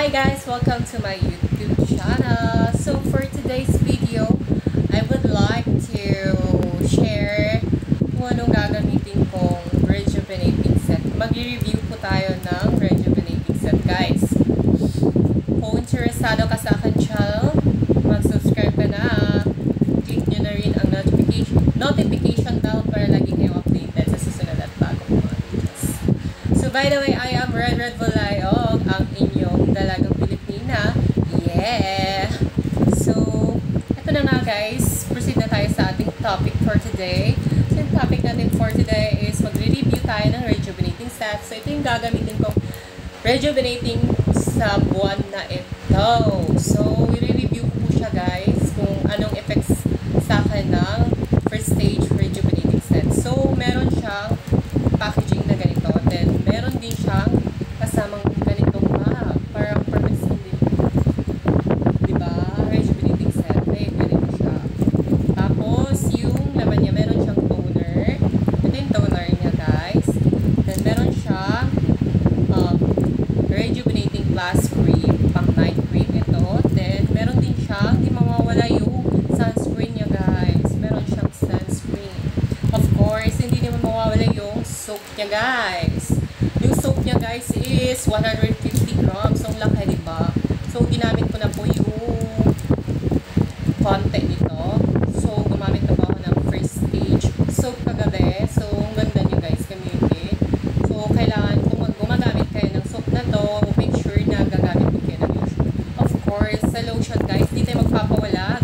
Hi guys! Welcome to my YouTube channel. So for today's video, I would like to share kung anong gagamitin kong rejuvenating set. Mag-review po tayo ng rejuvenating set guys. Kung interesado ka sa akin channel, mag-subscribe ka na. Click nyo na rin ang notification bell para lagi kayong updated sa susunod at bagong mga videos. So by the way, I am Red Bulayog, ang inyong dalagang Pilipina. Yeah! So, ito na nga guys, proceed na tayo sa ating topic for today. So, yung topic natin for today is magre-review tayo ng rejuvenating set. So, ito yung gagamitin kong rejuvenating sa buwan na ito. So, i-review ko po siya guys kung anong effects sa akin ng first stage rejuvenating set. So, meron siyang packaging na ganito. Then, meron din siyang kasamang ganitong map. Parang perfect skin din. Diba? Rejuvenating set. May ganito siya. Tapos, yung laman niya, meron siyang toner. Ito yung toner niya, guys. Then, meron siyang rejuvenating plus cream. Pang night cream ito. Then, meron din siyang, di mawawala yung sunscreen niya, guys. Meron siyang sunscreen. Of course, hindi naman mawawala yung soap niya, guys. Yung soap niya, guys, is 150 grams. So, ang laki, diba? So, ginamit ko na po yung konti nito. So, gumamit na ba ako ng first stage soap kagabi. So, ang ganda nyo, guys, gamitin. So, kailangan kung gumagamit kayo ng soap na to, make sure na gagamit din kayo ng lotion. Of course, sa lotion, guys, di tayo magpapawala.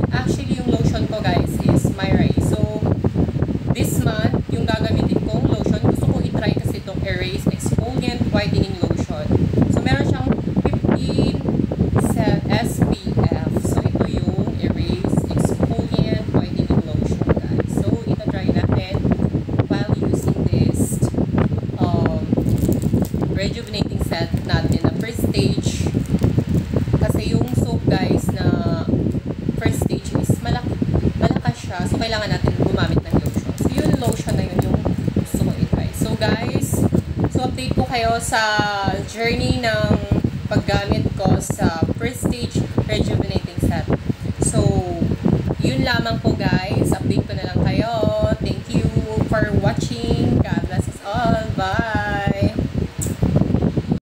Actually, yung lotion ko, guys, is Myray. So, this month, yung gagamitin kong lotion, gusto ko i-try kasi itong Erase Exfoliant Whitening Lotion. So, meron siyang 15 SPF. So, ito yung Erase Exfoliant Whitening Lotion, guys. So, ita-try natin while using this rejuvenating set natin na first stage. Kasi yung soap, guys, na first stage is malakas siya. So, kailangan natin gumamit ng lotion. So, yung lotion na yun yung gusto ko i-try. So, guys, so update ko kayo sa journey ng paggamit ko sa first stage rejuvenating set. So, yun lamang po, guys.